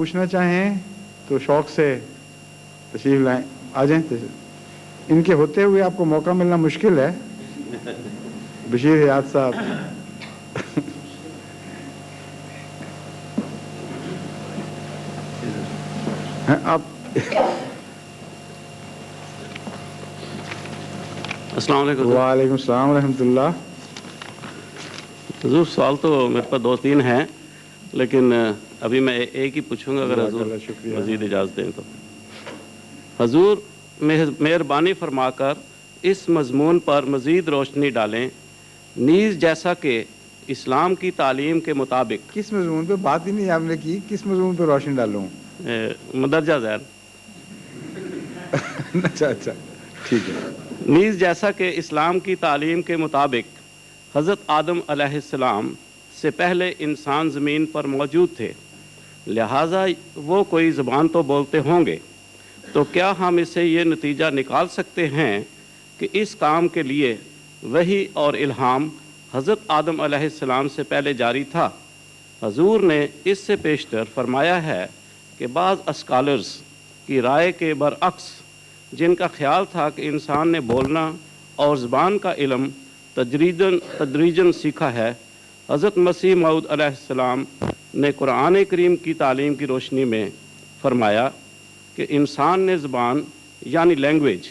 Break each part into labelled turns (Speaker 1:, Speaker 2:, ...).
Speaker 1: پوچھنا چاہیں تو شوق سے تشریف لائیں، آ جائیں۔ ان کے ہوتے ہوئے آپ کو موقع ملنا مشکل ہے۔ بشیر حیات صاحب آپ
Speaker 2: السلام علیکم۔
Speaker 1: وعلیکم السلام ورحمۃ اللہ۔
Speaker 2: حضور سوال تو میرے پاس 2-3 ہیں، لیکن ابھی میں ایک ہی پوچھوں گا اگر حضور مزید اجازت دیں تو۔ حضور مہربانی فرما کر اس مضمون پر مزید روشنی ڈالیں، نیز جیسا کہ اسلام کی تعلیم کے مطابق۔
Speaker 1: کس مضمون پہ بات ہی نہیں آپ نے کی، کس مضمون پہ روشنی ڈالوں؟
Speaker 2: مندرجہ ذیل۔
Speaker 1: اچھا ٹھیک ہے۔
Speaker 2: نیز جیسا کہ اسلام کی تعلیم کے مطابق حضرت آدم علیہ السلام سے پہلے انسان زمین پر موجود تھے، لہٰذا وہ کوئی زبان تو بولتے ہوں گے، تو کیا ہم اسے یہ نتیجہ نکال سکتے ہیں کہ اس کام کے لیے وحی اور الہام حضرت آدم علیہ السلام سے پہلے جاری تھا؟ حضور نے اس سے پیشتر فرمایا ہے کہ بعض اسکالرز کی رائے کے برعکس، جن کا خیال تھا کہ انسان نے بولنا اور زبان کا علم تدریجاً سیکھا ہے، حضرت مسیح موعود علیہ السلام نے قرآن کریم کی تعلیم کی روشنی میں فرمایا کہ انسان نے زبان یعنی لینگویج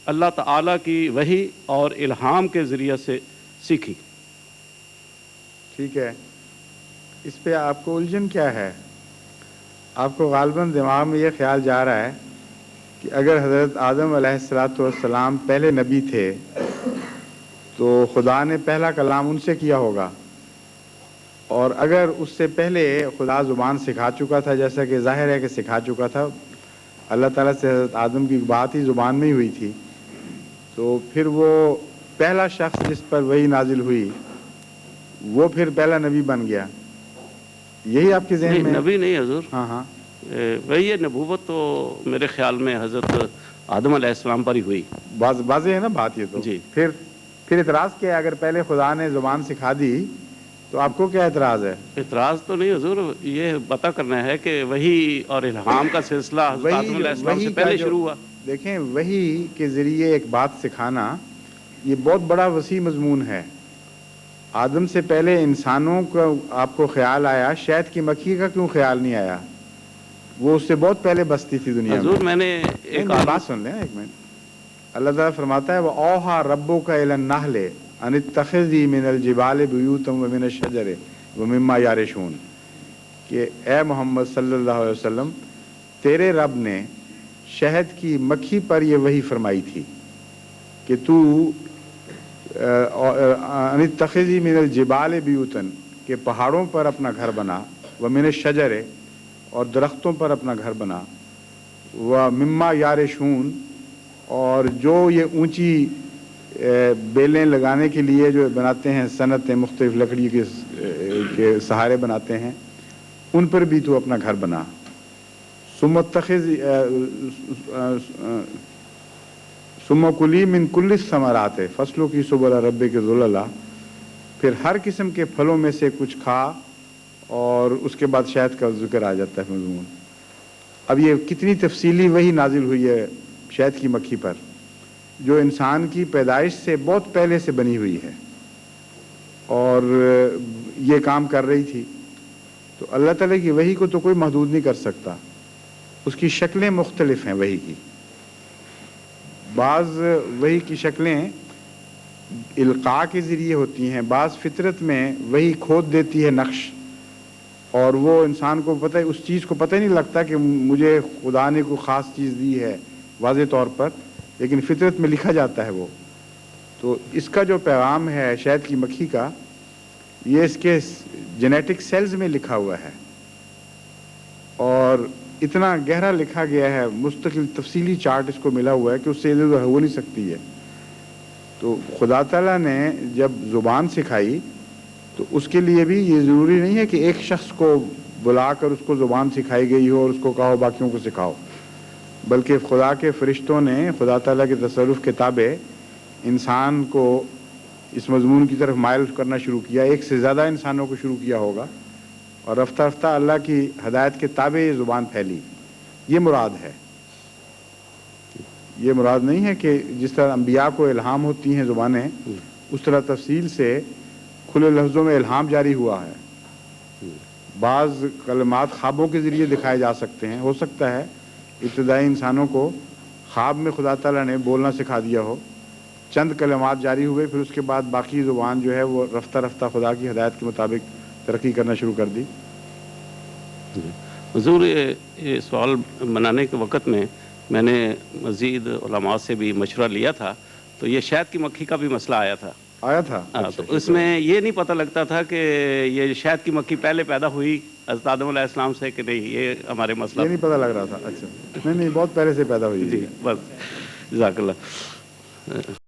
Speaker 2: اللہ تعالیٰ کی وحی اور الہام کے ذریعے سے سیکھی۔
Speaker 1: ٹھیک ہے، اس پہ آپ کو الجھن کیا ہے؟ آپ کو غالباً دماغ میں یہ خیال جا رہا ہے کہ اگر حضرت آدم علیہ السلام پہلے نبی تھے تو خدا نے پہلا کلام ان سے کیا ہوگا، اور اگر اس سے پہلے خدا زبان سکھا چکا تھا، جیسا کہ ظاہر ہے کہ سکھا چکا تھا، اللہ تعالیٰ سے حضرت آدم کی بات ہی زبان میں ہی ہوئی تھی، تو پھر وہ پہلا شخص جس پر وحی نازل ہوئی وہ پھر پہلا نبی بن گیا۔ یہی آپ کے ذہن میں؟
Speaker 2: نبی نہیں حضور،
Speaker 1: ہاں
Speaker 2: وہی نبوت تو میرے خیال میں حضرت آدم علیہ السلام پر ہی ہوئی۔
Speaker 1: واضح ہے نا بات یہ تو؟
Speaker 2: جی۔
Speaker 1: پھر اعتراض کیا ہے؟ اگر پہلے خدا نے زبان سکھا دی تو آپ کو کیا اعتراض ہے؟
Speaker 2: اعتراض تو نہیں حضور، یہ پتہ کرنا ہے کہ وحی اور الہام کا سلسلہ حضرت آدم علیہ السلام سے پہلے شروع ہوا۔
Speaker 1: دیکھیں، وحی کے ذریعے ایک بات سکھانا یہ بہت بڑا وسیع مضمون ہے۔ آدم سے پہلے انسانوں کا آپ کو خیال آیا، شہد کی مکھی کا کیوں خیال نہیں آیا؟ وہ اس سے بہت پہلے بستی تھی دنیا میں۔
Speaker 2: حضور میں نے ایک
Speaker 1: بات سن لیں ایک منٹ۔ اللہ تعالیٰ فرماتا ہے وَأَوْحَىٰ رَبُّكَ إِلَى النَّحْلِ أَنِ اتَّخِذِي مِنَ الْجِبَالِ بُيُوتًا وَمِنَ الشَّجَرِ وَمِمَّا يَعْرِشُونَ، کہ اے محمد صلی اللہ علیہ وسلم، تیرے رب نے شہد کی مکھی پر یہ وحی فرمائی تھی کہ تو أَنِ اتَّخِذِي مِنَ الْجِبَالِ بُيُوتًا، کہ پہاڑوں پر اپنا گھر بنا، وَمِنَ الشَّجَرِ، اور درختوں پر اپنا گھر بنا، وَمِمَّا يَعْرِشُونَ، اور جو یہ اونچی بیلیں لگانے کے لیے جو بناتے ہیں، صنعتیں مختلف لکڑی کے سہارے بناتے ہیں، ان پر بھی تو اپنا گھر بنا۔ ثم کلی من کل الثمرات فصلوں کی سبل ربک ذللا، پھر ہر قسم کے پھلوں میں سے کچھ کھا، اور اس کے بعد شہد کا ذکر آ جاتا ہے مضمون۔ اب یہ کتنی تفصیلی وحی نازل ہوئی ہے شہد کی مکھی پر، جو انسان کی پیدائش سے بہت پہلے سے بنی ہوئی ہے اور یہ کام کر رہی تھی۔ تو اللہ تعالیٰ کی وحی کو تو کوئی محدود نہیں کر سکتا، اس کی شکلیں مختلف ہیں وحی کی۔ بعض وحی کی شکلیں القاء کے ذریعے ہوتی ہیں، بعض فطرت میں وحی کھود دیتی ہے نقش، اور وہ انسان کو پتہ، اس چیز کو پتہ نہیں لگتا کہ مجھے خدا نے کوئی خاص چیز دی ہے واضح طور پر، لیکن فطرت میں لکھا جاتا ہے وہ۔ تو اس کا جو پیغام ہے شہد کی مکھی کا، یہ اس کے جینیٹک سیلز میں لکھا ہوا ہے، اور اتنا گہرا لکھا گیا ہے، مستقل تفصیلی چارٹ اس کو ملا ہوا ہے کہ اس سے ادھر ہو نہیں سکتی ہے۔ تو خدا تعالیٰ نے جب زبان سکھائی تو اس کے لیے بھی یہ ضروری نہیں ہے کہ ایک شخص کو بلا کر اس کو زبان سکھائی گئی ہو اور اس کو کہو باقیوں کو سکھاؤ، بلکہ خدا کے فرشتوں نے خدا تعالیٰ کے تصرف کے تابع انسان کو اس مضمون کی طرف مائل کرنا شروع کیا۔ ایک سے زیادہ انسانوں کو شروع کیا ہوگا اور رفتہ رفتہ اللہ کی ہدایت کے تابع یہ زبان پھیلی. یہ مراد ہے. یہ مراد نہیں ہے کہ جس طرح انبیاء کو الہام ہوتی ہیں زبانیں اس طرح تفصیل سے کھلے لفظوں میں الہام جاری ہوا ہے. بعض کلمات خوابوں کے ذریعے دکھائے جا سکتے ہیں. ہو سکتا ہے ابتدائی انسانوں کو خواب میں خدا تعالیٰ نے بولنا سکھا دیا ہو, چند کلمات جاری ہوئے, پھر اس کے بعد باقی زبان جو ہے وہ رفتہ رفتہ خدا کی ہدایت کے مطابق ترقی کرنا شروع کر دی.
Speaker 2: حضور یہ سوال بنانے کے وقت میں نے مزید علماء سے بھی مشورہ لیا تھا, تو یہ شہد کی مکھی کا بھی مسئلہ آیا تھا. تو اس میں یہ نہیں پتہ لگتا تھا کہ یہ شہد کی مکھی پہلے پیدا ہوئی حضرت آدم علیہ السلام سے کہ نہیں, یہ ہمارے مسئلہ
Speaker 1: یہ نہیں پتہ لگ رہا تھا. اچھا, نہیں بہت پہلے سے پیدا ہوئی.
Speaker 2: جی بس, جزاک اللہ.